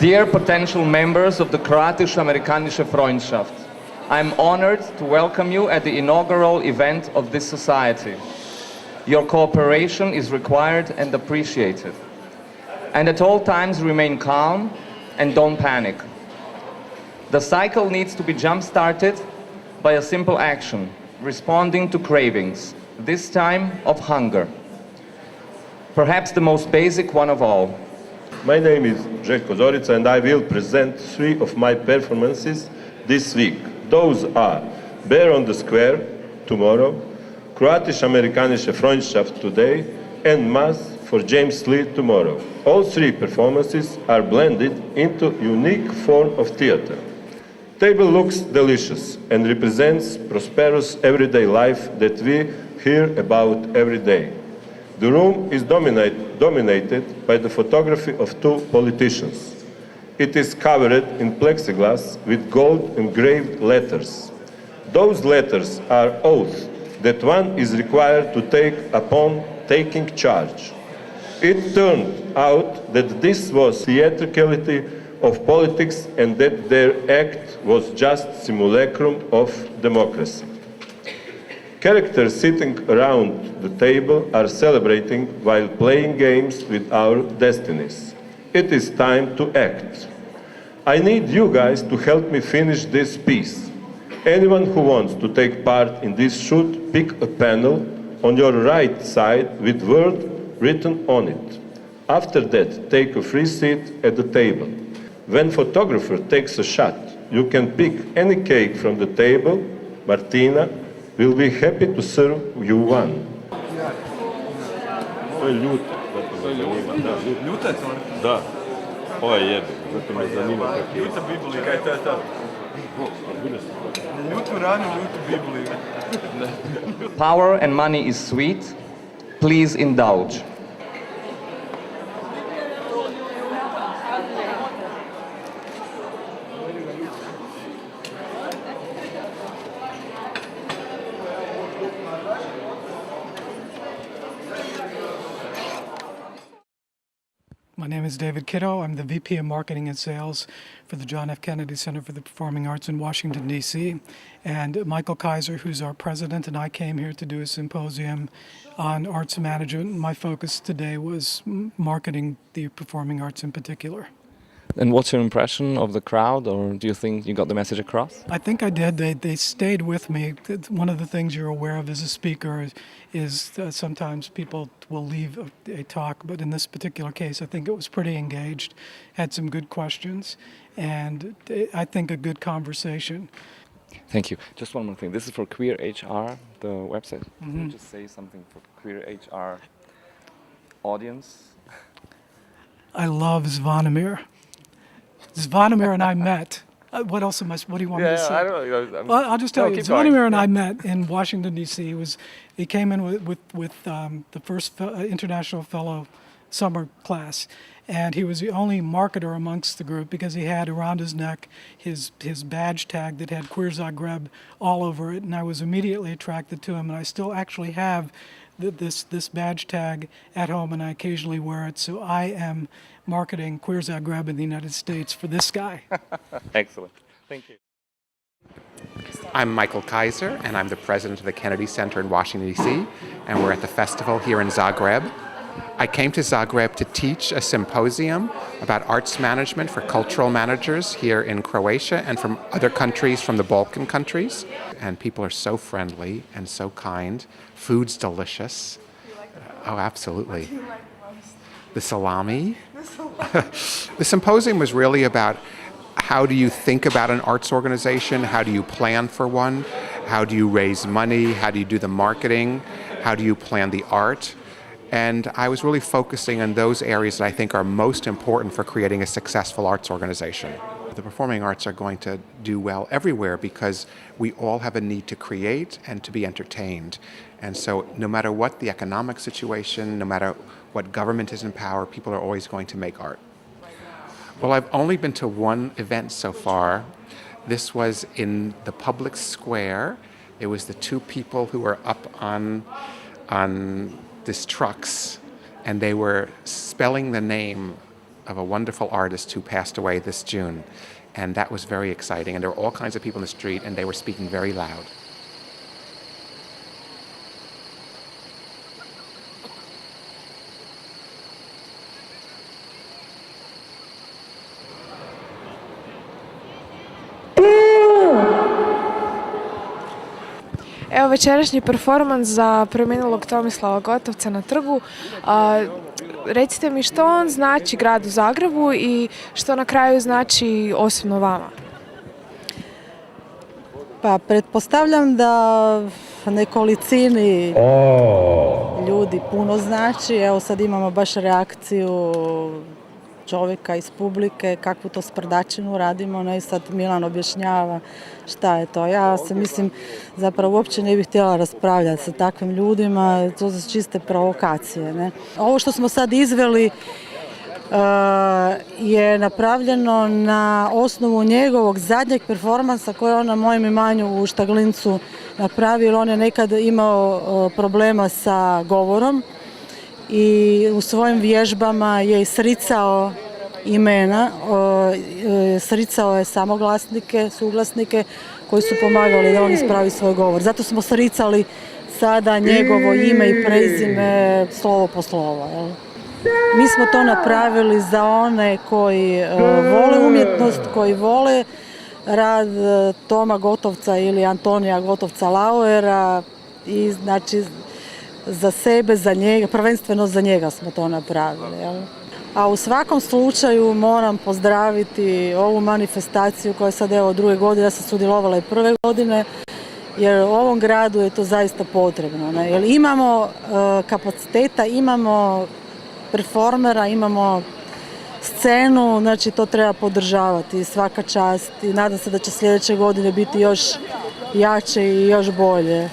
Dear potential members of the KroaTisch-Amerikanische Freundschaft, I am honored to welcome you at the inaugural event of this society. Your cooperation is required and appreciated. And at all times remain calm and don't panic. The cycle needs to be jump-started by a simple action, responding to cravings, this time of hunger. Perhaps the most basic one of all. My name is Željka Zorice and I will present 3 of my performances this week. Those are Bear on the Square tomorrow, KroaTisch-Amerikanische Freundschaft today, and Mass for James Lee tomorrow. All 3 performances are blended into unique form of theater. Table looks delicious and represents prosperous everyday life that we hear about every day. The room is dominated by the photography of 2 politicians. It is covered in plexiglass with gold engraved letters. Those letters are oaths that one is required to take upon taking charge. It turned out that this was theatricality of politics and that their act was just simulacrum of democracy. Characters sitting around the table are celebrating while playing games with our destinies. It is time to act. I need you guys to help me finish this piece. Anyone who wants to take part in this should pick a panel on your right side with word written on it. After that, take a free seat at the table. When photographer takes a shot, you can pick any cake from the table. Martina will be happy to serve you one. To je ljuta, zato me zanima. Ljuta je torta? Da, ova je jebe, zato me zanima kako je. Ljuta bibulika je to. Ljutu ranu, ljutu bibulika. Power and money is sweet. Please indulge. My name is David Kittom. I'm the VP of Marketing and Sales for the John F. Kennedy Center for the Performing Arts in Washington, D.C. And Michaelom Kaiserom, who's our president, and I came here to do a symposium on arts management. My focus today was marketing the performing arts in particular. And what's your impression of the crowd, or do you think you got the message across? I think I did. They stayed with me. One of the things you're aware of as a speaker is sometimes people will leave a talk, but in this particular case, I think it was pretty engaged, had some good questions, and I think a good conversation. Thank you. Just one more thing. This is for Queer HR, the website. Can you just say something for Queer HR audience? I love Zvonimir. Zvonimir and I met. What else what do you want me to say? I don't know. Well, I'll just tell you. Zvonimir and I met in Washington, D.C. He came in with the first international fellow summer class, and he was the only marketer amongst the group because he had around his neck his badge tag that had Queer Zagreb all over it, and I was immediately attracted to him, and I still actually have this badge tag at home, and I occasionally wear it. So I am marketing Queer Zagreb in the United States for this guy. Excellent. Thank you. I'm Michaelom Kaiserom, and I'm the president of the Kennedy Center in Washington, D.C., and we're at the festival here in Zagreb. I came to Zagreb to teach a symposium about arts management for cultural managers here in Croatia and from other countries, from the Balkan countries. And people are so friendly and so kind. Food's delicious. Oh, absolutely. The salami. The symposium was really about how do you think about an arts organization? How do you plan for one? How do you raise money? How do you do the marketing? How do you plan the art? And I was really focusing on those areas that I think are most important for creating a successful arts organization. The performing arts are going to do well everywhere because we all have a need to create and to be entertained. And so no matter what the economic situation, no matter what government is in power, people are always going to make art. Well, I've only been to one event so far. This was in the public square. It was the 2 people who were up on these trucks, and they were spelling the name of a wonderful artist who passed away this June. And that was very exciting. And there were all kinds of people in the street, and they were speaking very loud. Evo večerašnji performans za preminulog Tomislava Gotovca na trgu. Recite mi što on znači gradu Zagrebu i što na kraju znači osobno vama? Pa pretpostavljam da nekolicini ljudi puno znači. Evo sad imamo baš reakciju čovjeka iz publike, kakvu to sprdačinu radimo, ne, i sad Milan objašnjava šta je to. Ja se mislim, zapravo uopće ne bih htjela raspravljati sa takvim ljudima, to su čiste provokacije. Ne. Ovo što smo sad izveli je napravljeno na osnovu njegovog zadnjeg performansa koje je on na mojem imanju u Štaglincu napravio. On je nekad imao problema sa govorom i u svojim vježbama je sricao imena, sricao je samoglasnike, suglasnike koji su pomagali da on ispravi svoj govor. Zato smo sricali sada njegovo ime i prezime slovo po slovo. Jel? Mi smo to napravili za one koji vole umjetnost, koji vole rad Toma Gotovca ili Antonija Gotovca Lauera i znači za sebe, za njega, prvenstveno za njega smo to napravili. Jel? A u svakom slučaju moram pozdraviti ovu manifestaciju koja je sad evo druge godine, ja sam sudjelovala i prve godine, jer u ovom gradu je to zaista potrebno. Ne? Jer imamo kapaciteta, imamo performera, imamo scenu, znači to treba podržavati, svaka čast i nadam se da će sljedeće godine biti još jače i još bolje.